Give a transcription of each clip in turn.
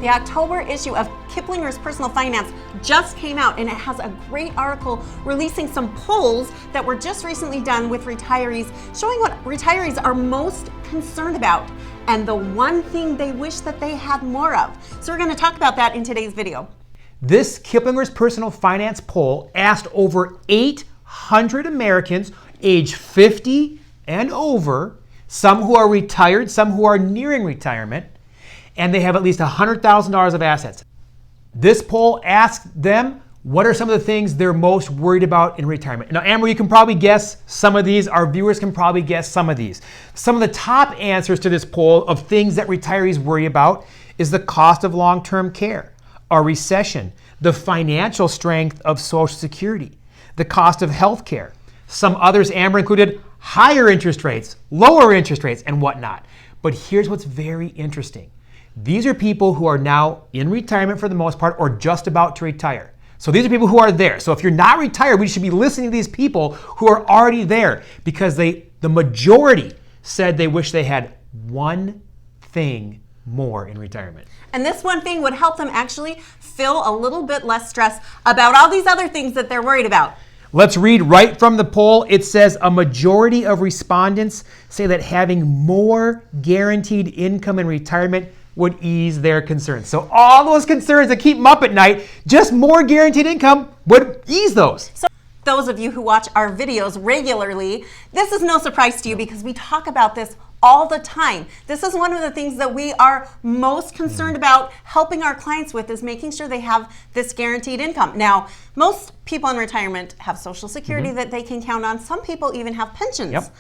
The October issue of Kiplinger's Personal Finance just came out, and it has a great article releasing some polls that were just recently done with retirees, showing what retirees are most concerned about and the one thing they wish that they had more of. So we're going to talk about that in today's video. This Kiplinger's Personal Finance poll asked over 800 Americans age 50 and over, some who are retired, some who are nearing retirement, and they have at least $100,000 of assets. This poll asked them, what are some of the things they're most worried about in retirement? Now, Amber, you can probably guess some of these. Our viewers can probably guess some of these. Some of the top answers to this poll of things that retirees worry about is the cost of long-term care, a recession, the financial strength of Social Security, the cost of health care. Some others, Amber, included higher interest rates, lower interest rates, and whatnot. But here's what's very interesting. These are people who are now in retirement for the most part or just about to retire. So these are people who are there. So if you're not retired, we should be listening to these people who are already there, because the majority said they wish they had one thing more in retirement. And this one thing would help them actually feel a little bit less stress about all these other things that they're worried about. Let's read right from the poll. It says a majority of respondents say that having more guaranteed income in retirement would ease their concerns. So all those concerns that keep them up at night, just more guaranteed income would ease those. So those of you who watch our videos regularly, this is no surprise to you because we talk about this all the time. This is one of the things that we are most concerned about helping our clients with, is making sure they have this guaranteed income. Now, most people in retirement have Social Security that they can count on. Some people even have pensions. Yep.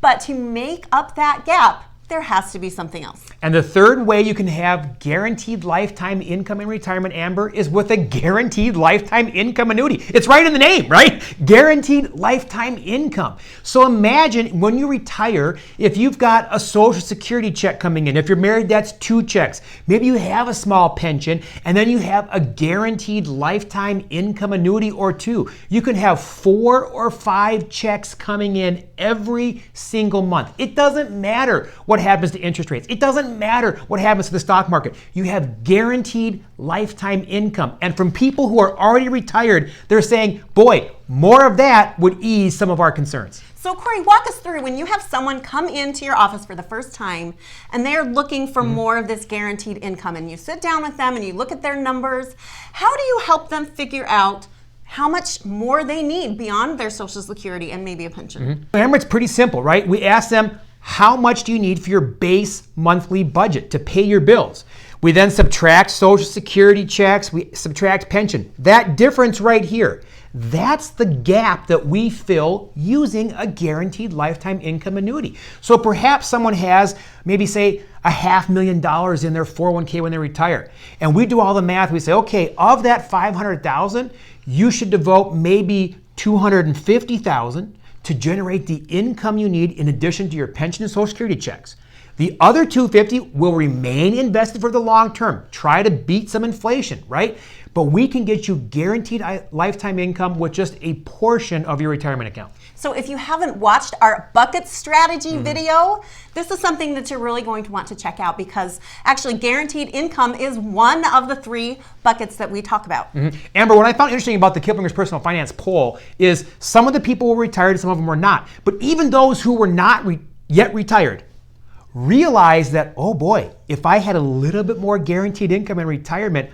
But to make up that gap, there has to be something else. And the third way you can have guaranteed lifetime income in retirement, Amber, is with a guaranteed lifetime income annuity. It's right in the name, right? Guaranteed lifetime income. So imagine when you retire, if you've got a Social Security check coming in, if you're married, that's 2 checks. Maybe you have a small pension, and then you have a guaranteed lifetime income annuity or 2. You can have 4 or 5 checks coming in every single month. It doesn't matter what happens to interest rates. It doesn't matter what happens to the stock market. You have guaranteed lifetime income. And from people who are already retired, they're saying, boy, more of that would ease some of our concerns. So Corey, walk us through when you have someone come into your office for the first time and they're looking for more of this guaranteed income, and you sit down with them and you look at their numbers. How do you help them figure out how much more they need beyond their Social Security and maybe a pension? Amber, it's pretty simple, right? We ask them, how much do you need for your base monthly budget to pay your bills? We then subtract Social Security checks, we subtract pension. That difference right here, that's the gap that we fill using a guaranteed lifetime income annuity. So perhaps someone has maybe say $500,000 in their 401k when they retire. And we do all the math. We say, okay, of that $500,000, you should devote maybe $250,000 to generate the income you need in addition to your pension and Social Security checks. The other $250,000 will remain invested for the long term. Try to beat some inflation, right? But we can get you guaranteed lifetime income with just a portion of your retirement account. So if you haven't watched our bucket strategy video, this is something that you're really going to want to check out, because actually guaranteed income is one of the 3 buckets that we talk about. Amber, what I found interesting about the Kiplinger's Personal Finance poll is some of the people were retired, some of them were not. But even those who were not yet retired realized that, oh boy, if I had a little bit more guaranteed income in retirement,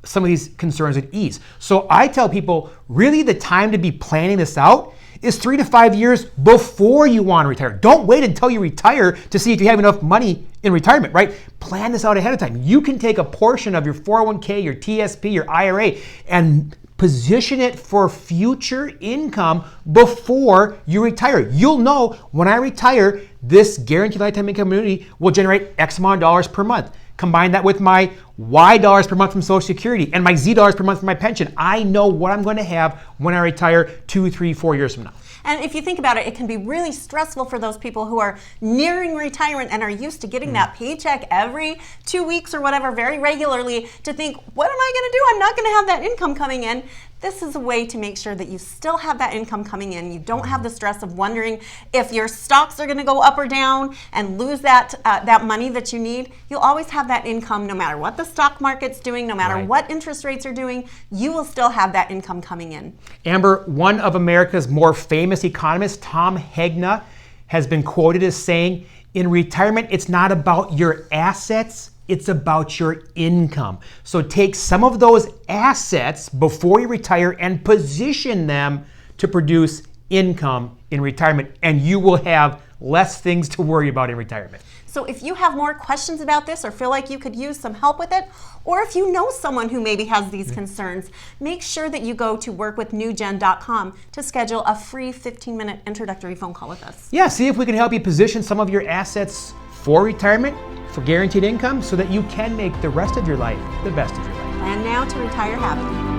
some of these concerns would ease. So I tell people, really the time to be planning this out is 3 to 5 years before you want to retire. Don't wait until you retire to see if you have enough money in retirement, right? Plan this out ahead of time. You can take a portion of your 401k, your TSP, your IRA, and position it for future income before you retire. You'll know, when I retire, this guaranteed lifetime income annuity will generate X amount of dollars per month. Combine that with my Y dollars per month from Social Security and my Z dollars per month from my pension. I know what I'm going to have when I retire 2, 3, 4 years from now. And if you think about it, it can be really stressful for those people who are nearing retirement and are used to getting that paycheck every 2 weeks or whatever very regularly, to think, what am I going to do? I'm not going to have that income coming in. This is a way to make sure that you still have that income coming in. You don't have the stress of wondering if your stocks are going to go up or down and lose that money that you need. You'll always have that income no matter what the stock market's doing, no matter what interest rates are doing. You will still have that income coming in. Amber, one of America's more famous economists, Tom Hegna, has been quoted as saying, in retirement, it's not about your assets, it's about your income. So take some of those assets before you retire and position them to produce income in retirement, and you will have less things to worry about in retirement. So if you have more questions about this or feel like you could use some help with it, or if you know someone who maybe has these concerns, make sure that you go to workwithnewgen.com to schedule a free 15-minute introductory phone call with us. Yeah, see if we can help you position some of your assets for retirement, for guaranteed income, so that you can make the rest of your life the best of your life. Plan now to retire happy.